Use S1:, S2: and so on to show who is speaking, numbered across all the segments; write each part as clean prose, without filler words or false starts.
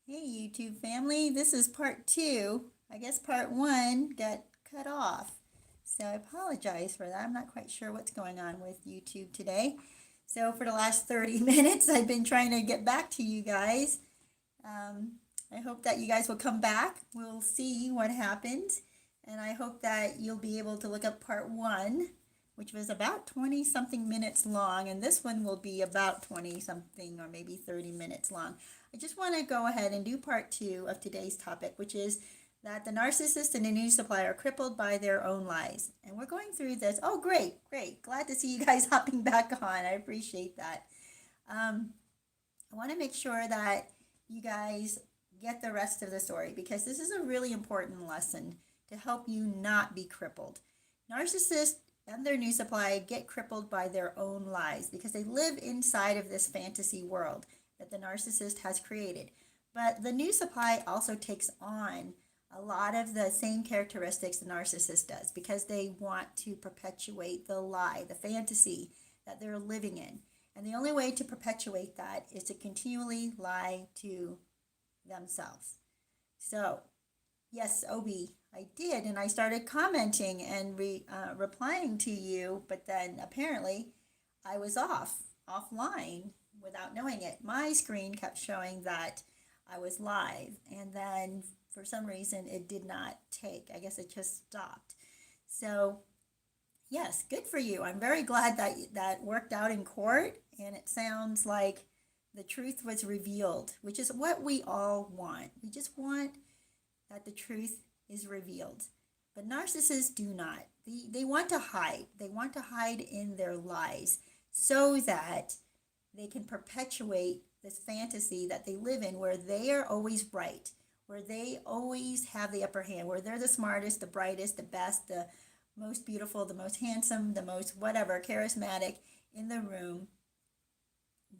S1: Hey YouTube family, this is part two. I guess part one got cut off. So I apologize for that. I'm not quite sure what's going on with YouTube today. So for the last 30 minutes, I've been trying to get back to you guys. Um, I hope that you guys will come back. We'll see what happens. And I hope that you'll be able to look up part one, which was about 20 something minutes long. And this one will be about 20 something or maybe 30 minutes long. I just want to go ahead and do part two of today's topic, which is that the narcissist and the new supply are crippled by their own lies. And we're going through this. Oh, great, great. Glad to see you guys hopping back on. I appreciate that. I want to make sure that you guys get the rest of the story because this is a really important lesson to help you not be crippled. Narcissists and their new supply get crippled by their own lies because they live inside of this fantasy world that the narcissist has created. But the new supply also takes on a lot of the same characteristics the narcissist does because they want to perpetuate the lie, the fantasy that they're living in. And the only way to perpetuate that is to continually lie to themselves. So, yes, Obi, I did. And I started commenting and replying to you, but then apparently I was offline without knowing it. My screen kept showing that I was live. And then for some reason it did not take. I guess it just stopped. So, yes, good for you. I'm very glad that that worked out in court, and it sounds like the truth was revealed, which is what we all want. We just want that the truth is revealed. But narcissists do not. They want to hide. They want to hide in their lies so that they can perpetuate this fantasy that they live in where they are always right, where they always have the upper hand, where they're the smartest, the brightest, the best, the most beautiful, the most handsome, the most whatever, charismatic in the room.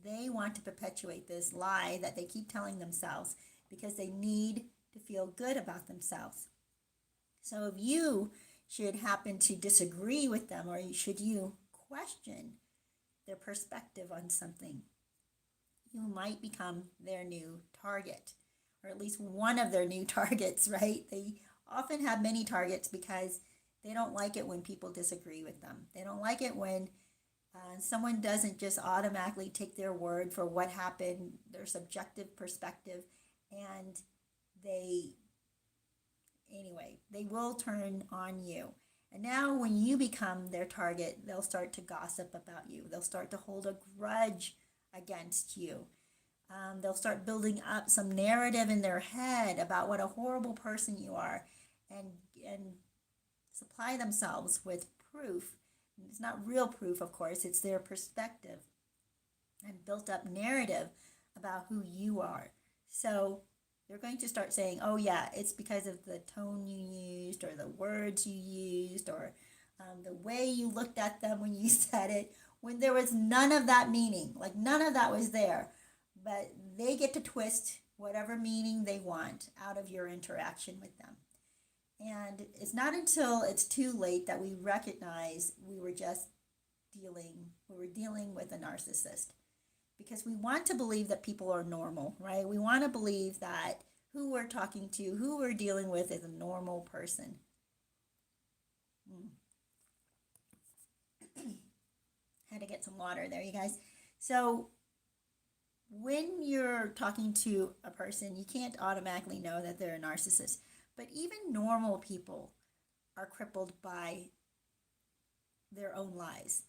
S1: They want to perpetuate this lie that they keep telling themselves because they need to feel good about themselves. So if you should happen to disagree with them or should you question their perspective on something, you might become their new target, or at least one of their new targets, right? They often have many targets because they don't like it when people disagree with them. They don't like it when someone doesn't just automatically take their word for what happened, their subjective perspective, and they, anyway, they will turn on you. And now, when you become their target, they'll start to gossip about you. They'll start to hold a grudge against you. They'll start building up some narrative in their head about what a horrible person you are, and supply themselves with proof. It's not real proof, of course, it's their perspective and built up narrative about who you are. So they're going to start saying, oh, yeah, it's because of the tone you used or the words you used or the way you looked at them when you said it, when there was none of that meaning, like none of that was there. But they get to twist whatever meaning they want out of your interaction with them. And it's not until it's too late that we recognize we were dealing with a narcissist. Because we want to believe that people are normal, right? We want to believe that who we're talking to, who we're dealing with is a normal person. Mm. Had to get some water there, you guys. So when you're talking to a person, you can't automatically know that they're a narcissist. But even normal people are crippled by their own lies.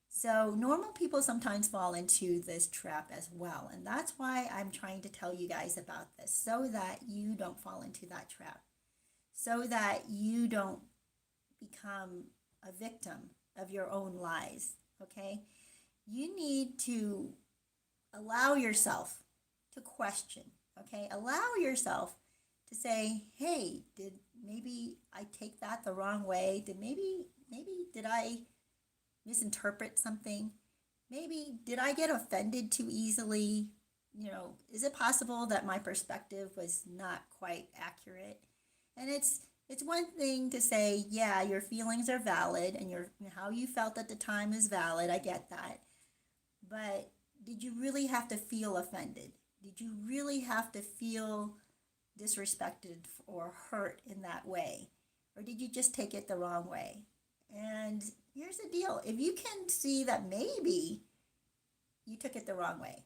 S1: So normal people sometimes fall into this trap as well. And that's why I'm trying to tell you guys about this, so that you don't fall into that trap, so that you don't become a victim of your own lies, okay? You need to allow yourself to question, okay? Allow yourself to say, hey, did maybe I take that the wrong way? Did I misinterpret something? Maybe did I get offended too easily? Is it possible that my perspective was not quite accurate? And it's one thing to say, yeah, your feelings are valid and your how you felt at the time is valid. I get that. But did you really have to feel offended? Did you really have to feel disrespected or hurt in that way? Or did you just take it the wrong way? And here's the deal, if you can see that maybe you took it the wrong way,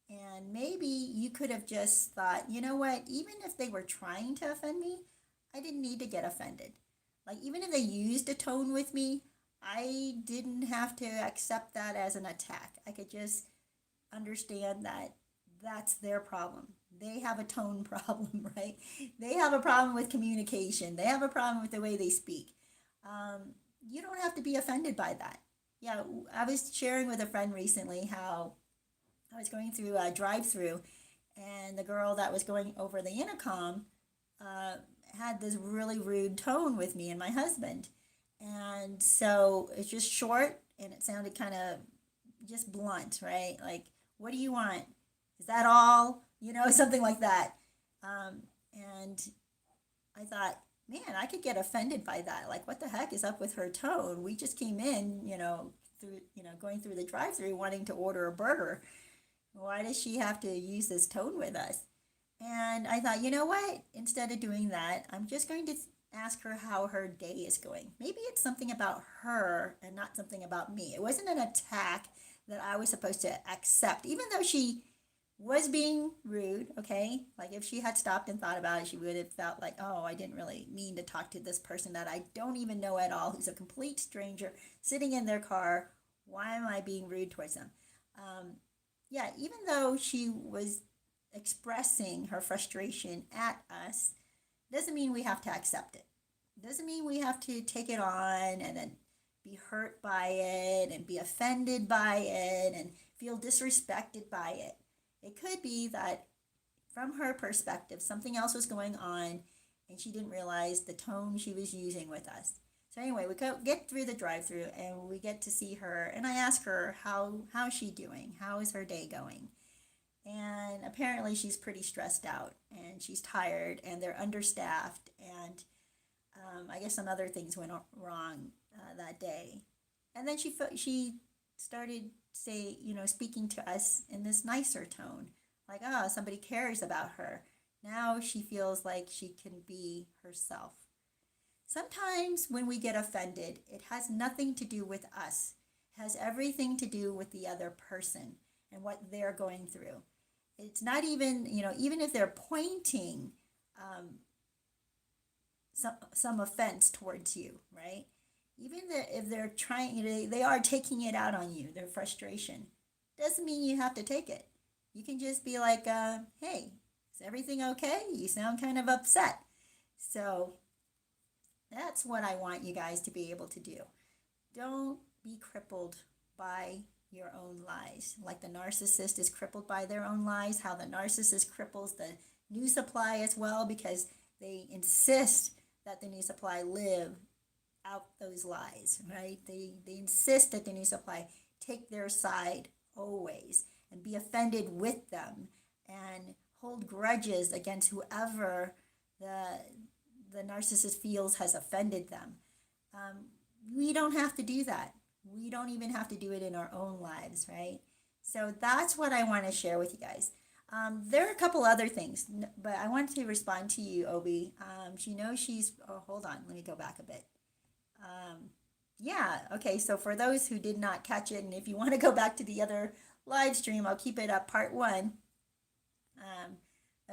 S1: and maybe you could have just thought, you know what, even if they were trying to offend me, I didn't need to get offended. Like, even if they used a tone with me, I didn't have to accept that as an attack. I could just understand that that's their problem. They have a tone problem, right? They have a problem with communication. They have a problem with the way they speak. You don't have to be offended by that. Yeah, I was sharing with a friend recently how I was going through a drive-through, and the girl that was going over the intercom uh, had this really rude tone with me and my husband. And so it's just short, and it sounded kind of just blunt, right? Like, what do you want? Is that all? Something like that. And I thought, man, I could get offended by that. Like, what the heck is up with her tone? We just came in, going through the drive-through wanting to order a burger. Why does she have to use this tone with us? And I thought, you know what? Instead of doing that, I'm just going to ask her how her day is going. Maybe it's something about her and not something about me. It wasn't an attack that I was supposed to accept, even though she was being rude, okay? Like, if she had stopped and thought about it, she would have felt like, oh, I didn't really mean to talk to this person that I don't even know at all, who's a complete stranger sitting in their car. Why am I being rude towards them? Yeah, even though she was expressing her frustration at us, doesn't mean we have to accept it. Doesn't mean we have to take it on and then be hurt by it and be offended by it and feel disrespected by it. It could be that from her perspective, something else was going on and she didn't realize the tone she was using with us. So anyway, we get through the drive-through and we get to see her, and I ask her how's she doing? How is her day going? And apparently she's pretty stressed out and she's tired and they're understaffed, and I guess some other things went wrong that day. And then she started speaking to us in this nicer tone, like, oh, somebody cares about her. Now she feels like she can be herself. Sometimes when we get offended, it has nothing to do with us. It has everything to do with the other person and what they're going through. It's not even, even if they're pointing some offense towards you, right? Even if they're trying, they are taking it out on you, their frustration. Doesn't mean you have to take it. You can just be like, hey, is everything okay? You sound kind of upset. So that's what I want you guys to be able to do. Don't be crippled by your own lies. Like the narcissist is crippled by their own lies, how the narcissist cripples the new supply as well, because they insist that the new supply live out those lies, right? They insist that the new supply take their side always and be offended with them and hold grudges against whoever the narcissist feels has offended them. We don't have to do that. We don't even have to do it in our own lives, right? So that's what I want to share with you guys. There are a couple other things, but I want to respond to you, Obi. She knows hold on, let me go back a bit. Yeah, okay, so for those who did not catch it, and if you want to go back to the other live stream, I'll keep it up, part one.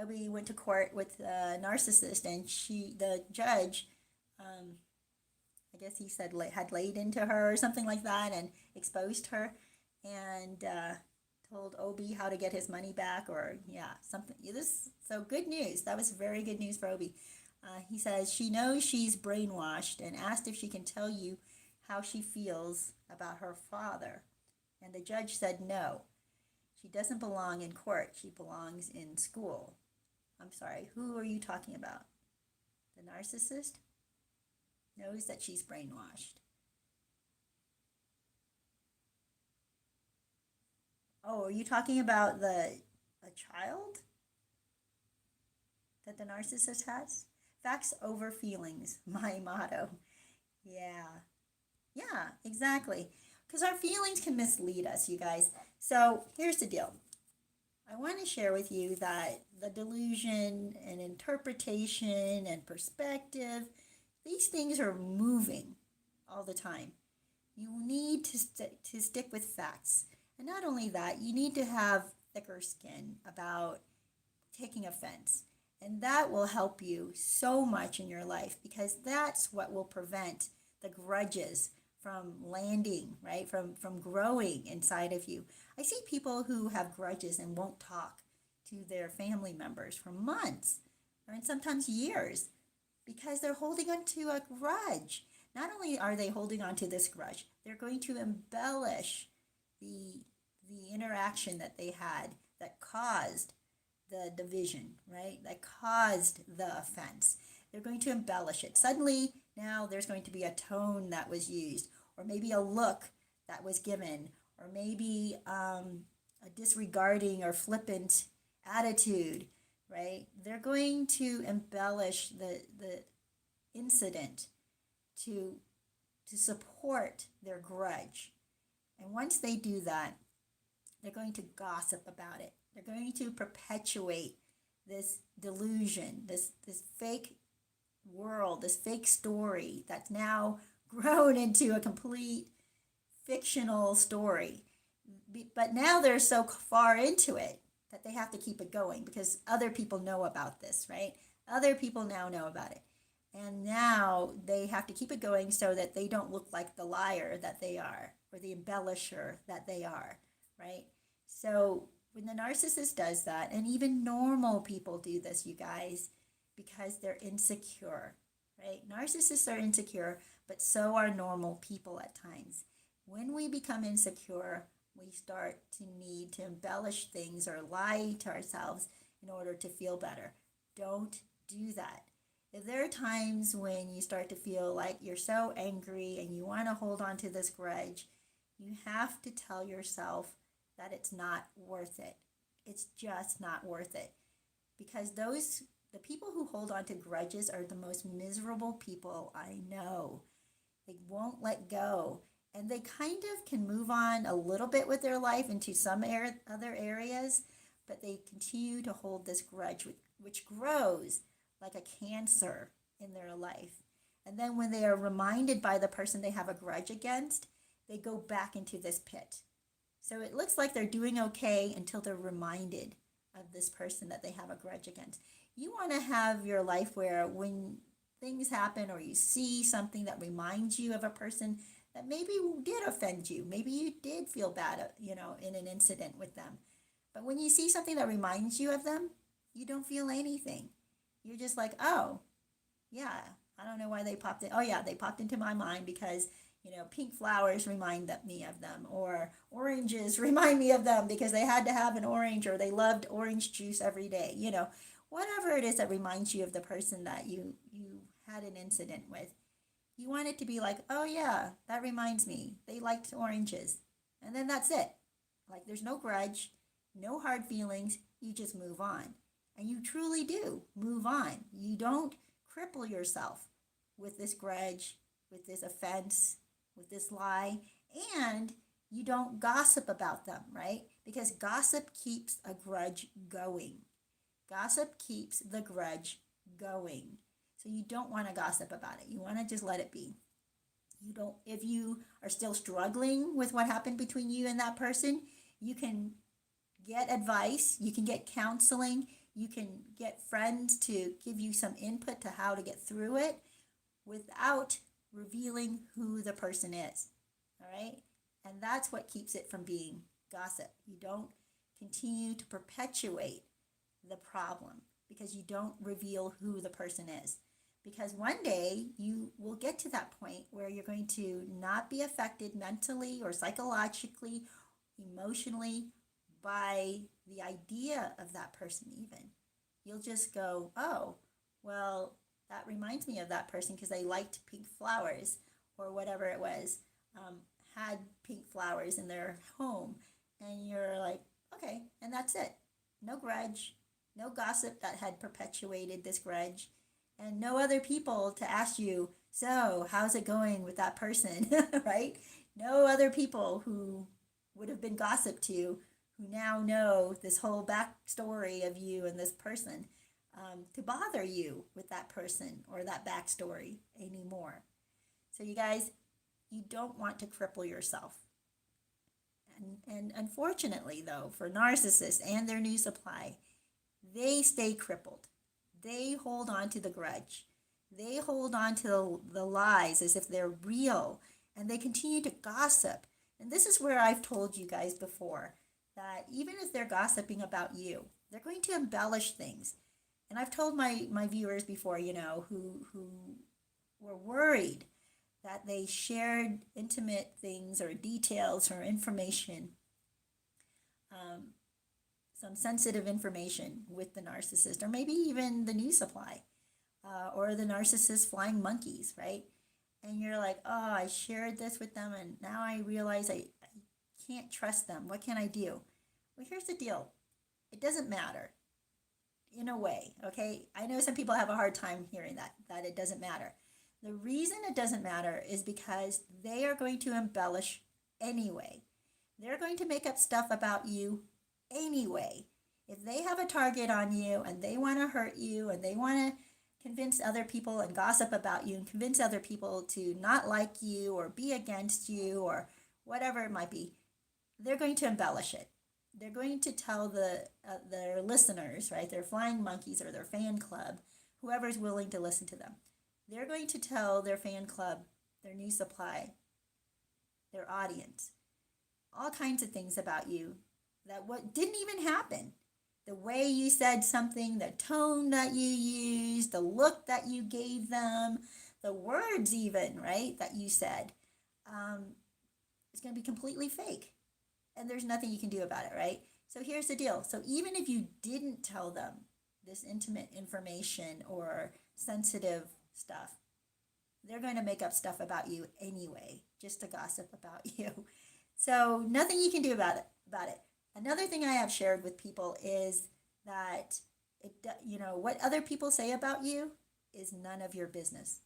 S1: Obi went to court with a narcissist, and the judge, I guess he said had laid into her or something like that and exposed her, and told Obi how to get his money back, or yeah, something. So good news. That was very good news for Obi. He says she knows she's brainwashed and asked if she can tell you how she feels about her father. And the judge said no. She doesn't belong in court. She belongs in school. I'm sorry, who are you talking about? The narcissist knows that she's brainwashed. Oh, are you talking about a child that the narcissist has? Facts over feelings, my motto. Yeah. Yeah, exactly. Because our feelings can mislead us, you guys. So here's the deal. I want to share with you that the delusion and interpretation and perspective, these things are moving all the time. You need to stick with facts. And not only that, you need to have thicker skin about taking offense. And that will help you so much in your life because that's what will prevent the grudges from landing, right? From growing inside of you. I see people who have grudges and won't talk to their family members for months or sometimes years because they're holding on to a grudge. Not only are they holding on to this grudge, they're going to embellish the interaction that they had that caused the division, right? That caused the offense. They're going to embellish it. Suddenly, now there's going to be a tone that was used, or maybe a look that was given, or maybe a disregarding or flippant attitude, right? They're going to embellish the incident to support their grudge. And once they do that, they're going to gossip about it. They're going to perpetuate this delusion, this fake world, this fake story that's now grown into a complete fictional story. But now they're so far into it that they have to keep it going because other people know about this, right? Other people now know about it. And now they have to keep it going so that they don't look like the liar that they are or the embellisher that they are, right? So when the narcissist does that, and even normal people do this, you guys, because they're insecure, right? Narcissists are insecure, but so are normal people at times. When we become insecure, we start to need to embellish things or lie to ourselves in order to feel better. Don't do that. If there are times when you start to feel like you're so angry and you want to hold on to this grudge, you have to tell yourself that it's not worth it. It's just not worth it. Because the people who hold on to grudges are the most miserable people I know. They won't let go. And they kind of can move on a little bit with their life into some other areas, but they continue to hold this grudge, which grows like a cancer in their life. And then when they are reminded by the person they have a grudge against, they go back into this pit. So it looks like they're doing okay until they're reminded of this person that they have a grudge against. You want to have your life where when things happen or you see something that reminds you of a person that maybe did offend you, maybe you did feel bad, in an incident with them. But when you see something that reminds you of them, you don't feel anything. You're just like, oh, yeah, I don't know why they popped in. Oh, yeah, they popped into my mind because, pink flowers remind me of them, or oranges remind me of them because they had to have an orange, or they loved orange juice every day. Whatever it is that reminds you of the person that you had an incident with. You want it to be like, oh, yeah, that reminds me. They liked oranges. And then that's it. Like, there's no grudge, no hard feelings. You just move on. And you truly do move on. You don't cripple yourself with this grudge, with this offense, with this lie, and you don't gossip about them, right? Because gossip keeps a grudge going. Gossip keeps the grudge going. So you don't want to gossip about it. You want to just let it be. If you are still struggling with what happened between you and that person, you can get advice, you can get counseling, you can get friends to give you some input to how to get through it without revealing who the person is. All right? And that's what keeps it from being gossip. You don't continue to perpetuate the problem because you don't reveal who the person is. Because one day you will get to that point where you're going to not be affected mentally or psychologically, emotionally by the idea of that person even. You'll just go, oh, well, that reminds me of that person because they liked pink flowers or whatever it was, had pink flowers in their home. And you're like, okay, and that's it. No grudge, no gossip that had perpetuated this grudge, and no other people to ask you, so how's it going with that person, right? No other people who would have been gossip to, who now know this whole backstory of you and this person, to bother you with that person or that backstory anymore. So, you guys, you don't want to cripple yourself. And unfortunately, though, for narcissists and their new supply, they stay crippled. They hold on to the grudge. They hold on to the lies as if they're real, and they continue to gossip. And this is where I've told you guys before that even if they're gossiping about you, they're going to embellish things. And I've told my viewers before, who were worried that they shared intimate things or details or information, some sensitive information with the narcissist, or maybe even the new supply, or the narcissist flying monkeys, right? And you're like, oh, I shared this with them, and now I realize I can't trust them. What can I do? Well, here's the deal. It doesn't matter in a way, okay? I know some people have a hard time hearing that it doesn't matter. The reason it doesn't matter is because they are going to embellish anyway. They're going to make up stuff about you anyway. If they have a target on you and they want to hurt you and they want to convince other people and gossip about you and convince other people to not like you or be against you or whatever it might be, they're going to embellish it. They're going to tell their listeners, right, their flying monkeys or their fan club, whoever's willing to listen to them, they're going to tell their fan club, their new supply, their audience, all kinds of things about you that what didn't even happen. The way you said something, the tone that you used, the look that you gave them, the words even, right, that you said, it's going to be completely fake. And there's nothing you can do about it, right? So here's the deal. So even if you didn't tell them this intimate information or sensitive stuff, they're going to make up stuff about you anyway, just to gossip about you. So nothing you can do about it. Another thing I have shared with people is that what other people say about you is none of your business.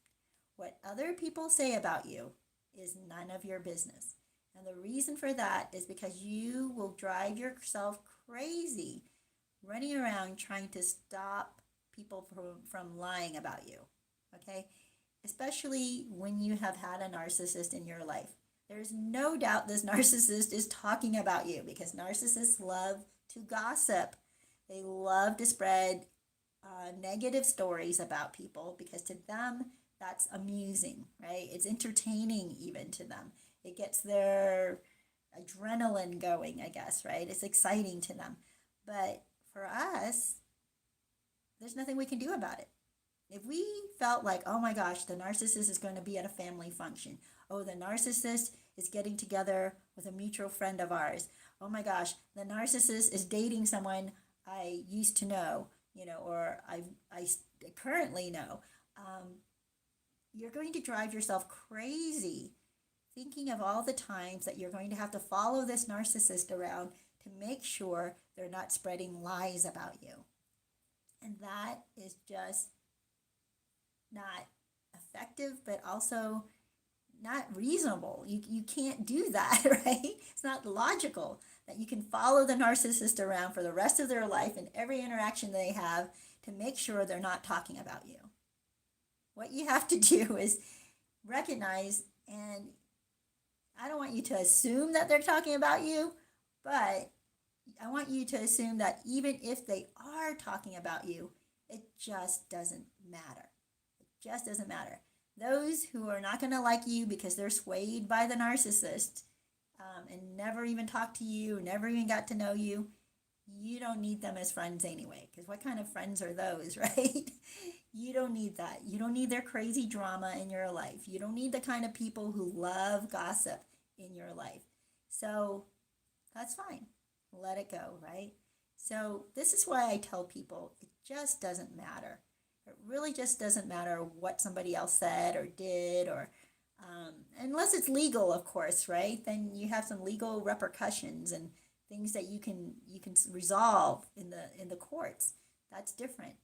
S1: What other people say about you is none of your business. And the reason for that is because you will drive yourself crazy running around trying to stop people from lying about you, okay? Especially when you have had a narcissist in your life. There's no doubt this narcissist is talking about you because narcissists love to gossip. They love to spread negative stories about people because to them, that's amusing, right? It's entertaining even to them. It gets their adrenaline going, I guess, right? It's exciting to them. But for us, there's nothing we can do about it. If we felt like, oh my gosh, the narcissist is going to be at a family function. Oh, the narcissist is getting together with a mutual friend of ours. Oh my gosh, the narcissist is dating someone I used to know, or I currently know. You're going to drive yourself crazy thinking of all the times that you're going to have to follow this narcissist around to make sure they're not spreading lies about you. And that is just not effective, but also not reasonable. You can't do that, right? It's not logical that you can follow the narcissist around for the rest of their life and every interaction they have to make sure they're not talking about you. What you have to do is recognize, and I don't want you to assume that they're talking about you, but I want you to assume that even if they are talking about you, it just doesn't matter. It just doesn't matter. Those who are not going to like you because they're swayed by the narcissist and never even talked to you, never even got to know you, you don't need them as friends anyway. Because what kind of friends are those, right? You don't need that. You don't need their crazy drama in your life. You don't need the kind of people who love gossip in your life. So that's fine. Let it go, right? So this is why I tell people it just doesn't matter. It really just doesn't matter what somebody else said or did, or unless it's legal, of course, right? Then you have some legal repercussions and things that you can resolve in the courts. That's different.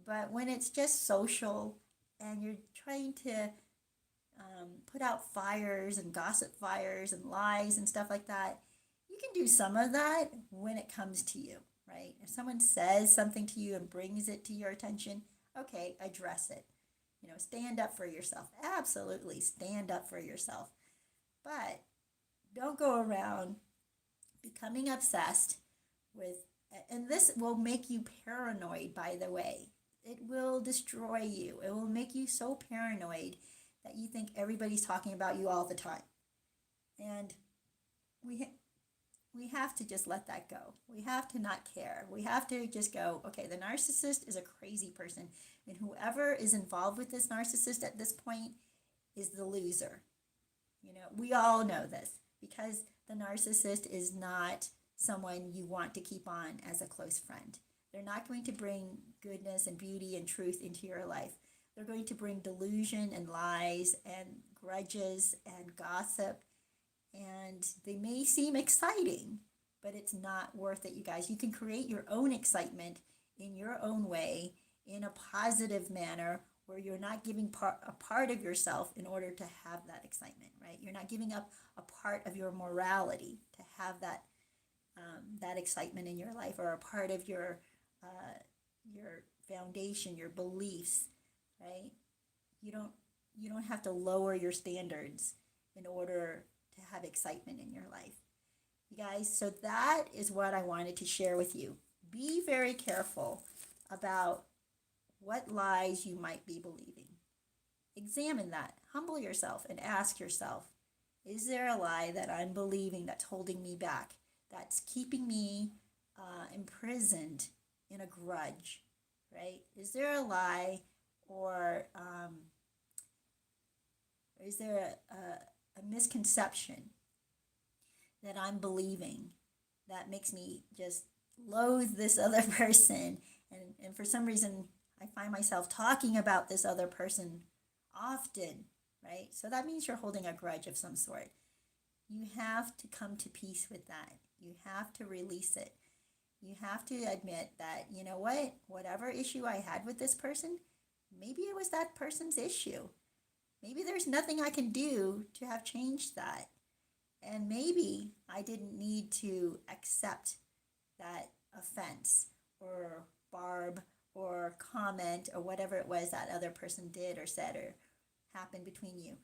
S1: But when it's just social and you're trying to put out fires and gossip fires and lies and stuff like that, You can do some of that when it comes to you, right? If someone says something to you and brings it to your attention, okay, address it. Stand up for yourself. Absolutely stand up for yourself. But don't go around becoming obsessed with, and this will make you paranoid, by the way. It will destroy you. It will make you so paranoid that you think everybody's talking about you all the time. And we have to just let that go. We have to not care. We have to just go, okay, the narcissist is a crazy person. And whoever is involved with this narcissist at this point is the loser. We all know this because the narcissist is not someone you want to keep on as a close friend. They're not going to bring goodness and beauty and truth into your life. They're going to bring delusion and lies and grudges and gossip. And they may seem exciting, but it's not worth it, you guys. You can create your own excitement in your own way, in a positive manner, where you're not giving a part of yourself in order to have that excitement, right? You're not giving up a part of your morality to have that excitement in your life, or a part of your foundation, your beliefs, right? You don't have to lower your standards in order to have excitement in your life. You guys, so that is what I wanted to share with you. Be very careful about what lies you might be believing. Examine that. Humble yourself and ask yourself, is there a lie that I'm believing that's holding me back, that's keeping me imprisoned in a grudge, right? Is there a lie, or is there a misconception that I'm believing that makes me just loathe this other person, and for some reason I find myself talking about this other person often, right? So that means you're holding a grudge of some sort. You have to come to peace with that. You have to release it. You have to admit that, you know what, whatever issue I had with this person, maybe it was that person's issue. Maybe there's nothing I can do to have changed that. And maybe I didn't need to accept that offense or barb or comment or whatever it was that other person did or said or happened between you.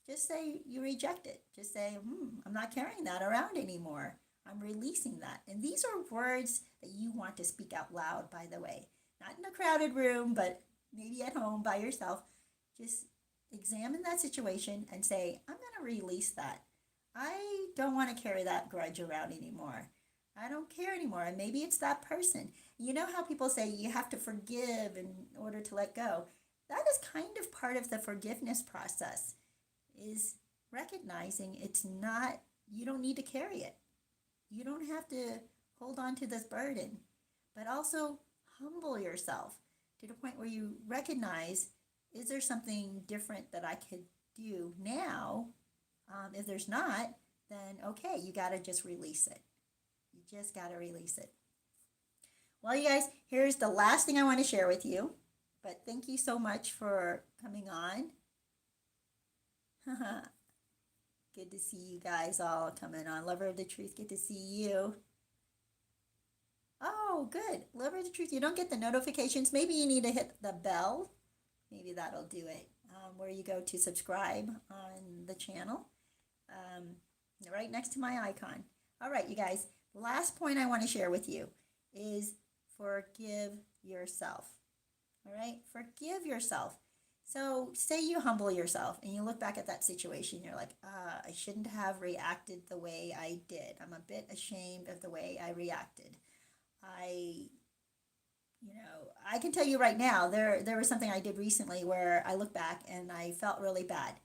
S1: Just say you reject it. Just say, I'm not carrying that around anymore. I'm releasing that. And these are words that you want to speak out loud, by the way. Not in a crowded room, but maybe at home by yourself. Just examine that situation and say, I'm going to release that. I don't want to carry that grudge around anymore. I don't care anymore. And maybe it's that person. You know how people say you have to forgive in order to let go? That is kind of part of the forgiveness process, is recognizing it's not, you don't need to carry it. You don't have to hold on to this burden, but also humble yourself to the point where you recognize, is there something different that I could do now? If there's not, then okay, you got to just release it. You just got to release it. Well, you guys, here's the last thing I want to share with you, but thank you so much for coming on. Good to see you guys all coming on. Lover of the Truth, good to see you. Oh, good. Lover of the Truth, you don't get the notifications. Maybe you need to hit the bell. Maybe that'll do it. Where you go to subscribe on the channel. Right next to my icon. All right, you guys. Last point I want to share with you is forgive yourself. All right? Forgive yourself. So say you humble yourself and you look back at that situation. You're like, I shouldn't have reacted the way I did. I'm a bit ashamed of the way I reacted. I can tell you right now, there was something I did recently where I look back and I felt really bad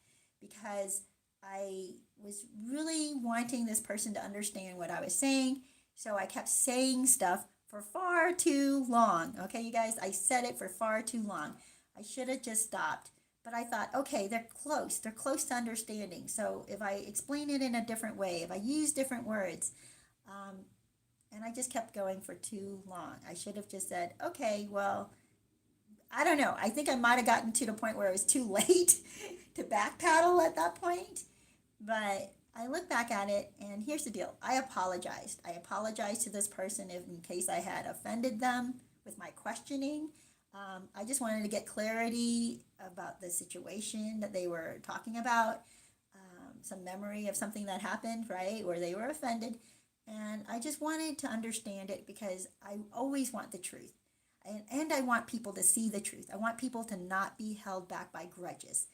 S1: because I was really wanting this person to understand what I was saying. So I kept saying stuff for far too long. Okay, you guys, I said it for far too long. I should have just stopped. But I thought, okay, they're close. They're close to understanding. So if I explain it in a different way, if I use different words, and I just kept going for too long. I should have just said, okay, well, I don't know. I think I might have gotten to the point where it was too late to backpedal at that point. But I look back at it, and here's the deal. I apologized. I apologized to this person if, in case I had offended them with my questioning. I just wanted to get clarity about the situation that they were talking about, some memory of something that happened, right, where they were offended. And I just wanted to understand it because I always want the truth. And I want people to see the truth. I want people to not be held back by grudges.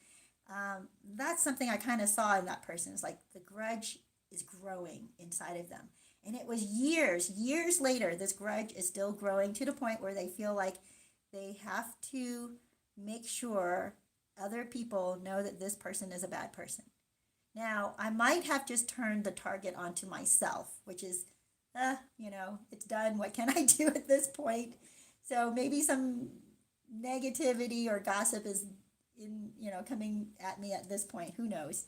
S1: That's something I kind of saw in that person. It's like the grudge is growing inside of them. And it was years later, this grudge is still growing to the point where they feel like they have to make sure other people know that this person is a bad person. Now, I might have just turned the target onto myself, which is, it's done. What can I do at this point? So maybe some negativity or gossip is coming at me at this point. Who knows?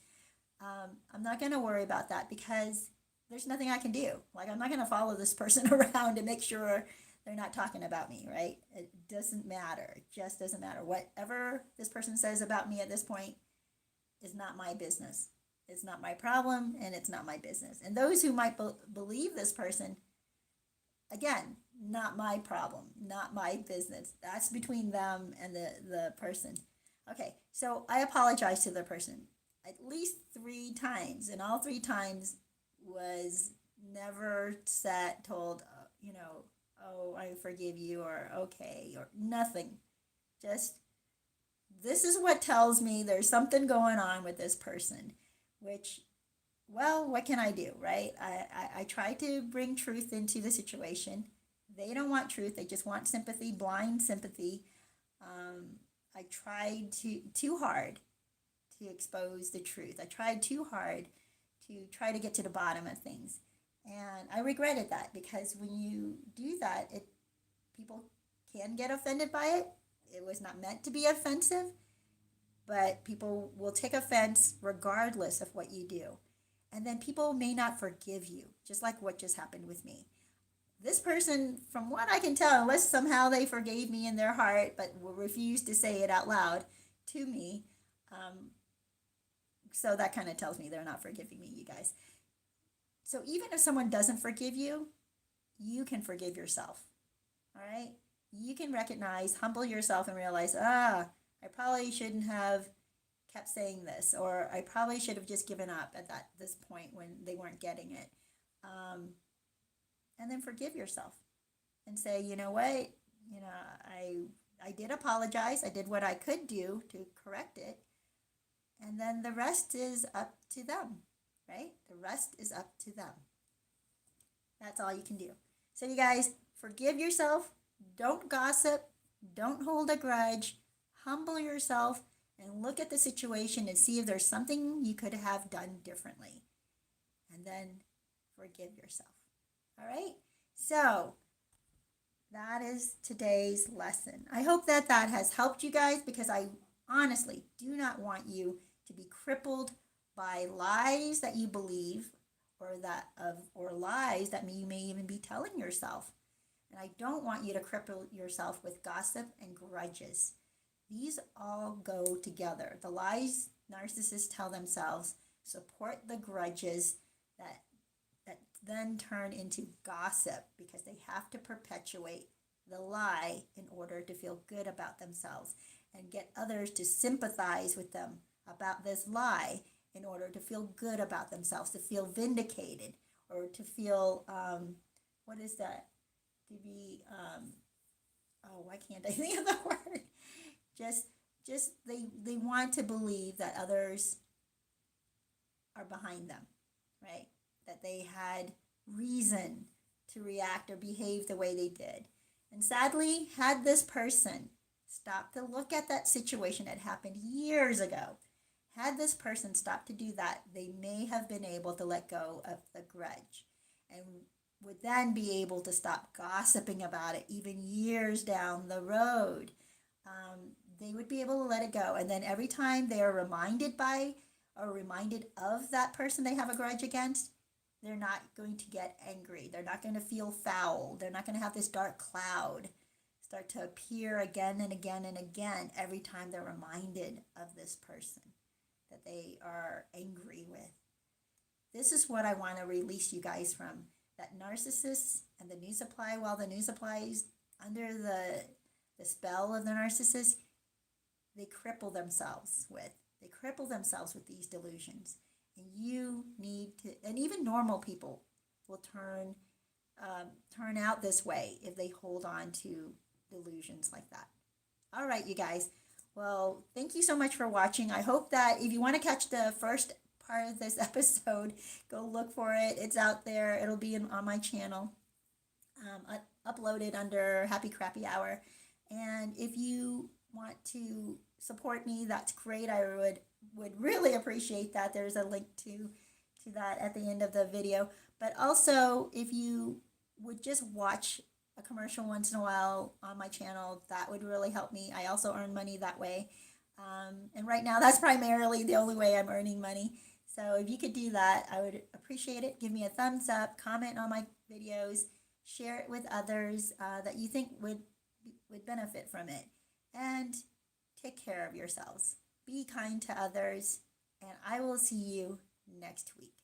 S1: I'm not going to worry about that because there's nothing I can do. Like, I'm not going to follow this person around to make sure they're not talking about me, right? It doesn't matter. It just doesn't matter. Whatever this person says about me at this point is not my business. It's not my problem, and it's not my business. And those who might believe this person, again, not my problem, not my business. That's between them and the person. Okay, so I apologized to the person at least 3 times, and all 3 times was never told, oh, I forgive you, or okay, or nothing. Just, this is what tells me there's something going on with this person, which, well, what can I do, right? I try to bring truth into the situation. They don't want truth. They just want sympathy, blind sympathy. I tried too hard to expose the truth. I tried too hard to try to get to the bottom of things. And I regretted that because when you do that, people can get offended by it. It was not meant to be offensive, but people will take offense regardless of what you do. And then people may not forgive you, just like what just happened with me. This person, from what I can tell, unless somehow they forgave me in their heart, but will refuse to say it out loud to me, so that kind of tells me they're not forgiving me, you guys. So even if someone doesn't forgive you, you can forgive yourself, all right? You can recognize, humble yourself and realize, I probably shouldn't have kept saying this, or I probably should have just given up at this point when they weren't getting it. And then forgive yourself and say, you know what, I did apologize. I did what I could do to correct it. And then the rest is up to them, right? The rest is up to them. That's all you can do. So you guys, forgive yourself. Don't gossip. Don't hold a grudge. Humble yourself and look at the situation and see if there's something you could have done differently. And then forgive yourself. All right? So that is today's lesson. I hope that has helped you guys, because I honestly do not want you to be crippled by lies that you believe, or lies that you may even be telling yourself. And I don't want you to cripple yourself with gossip and grudges. These all go together. The lies narcissists tell themselves support the grudges that then turn into gossip, because they have to perpetuate the lie in order to feel good about themselves and get others to sympathize with them about this lie in order to feel good about themselves, to feel vindicated, or to feel, what is that? To be, why can't I think of the word? Just they want to believe that others are behind them, right? That they had reason to react or behave the way they did. And sadly, had this person stopped to look at that situation that happened years ago, had this person stopped to do that, they may have been able to let go of the grudge and would then be able to stop gossiping about it even years down the road. They would be able to let it go. And then every time they are reminded of that person they have a grudge against, they're not going to get angry. They're not going to feel foul. They're not going to have this dark cloud start to appear again and again and again every time they're reminded of this person that they are angry with. This is what I want to release you guys from. That narcissists and the new supply, while the new supply is under the spell of the narcissist, they cripple themselves with. They cripple themselves with these delusions. And you need to, and even normal people will turn out this way if they hold on to delusions like that. All right, you guys. Well, thank you so much for watching. I hope that if you want to catch the first part of this episode, go look for it. It's out there. It'll be on my channel, uploaded under Happy Crappy Hour. And if you want to support me, that's great. I would really appreciate that. There's a link to that at the end of the video. But also, if you would just watch a commercial once in a while on my channel, that would really help me. I also earn money that way. And right now, that's primarily the only way I'm earning money. So if you could do that, I would appreciate it. Give me a thumbs up, comment on my videos, share it with others that you think would benefit from it. And take care of yourselves. Be kind to others. And I will see you next week.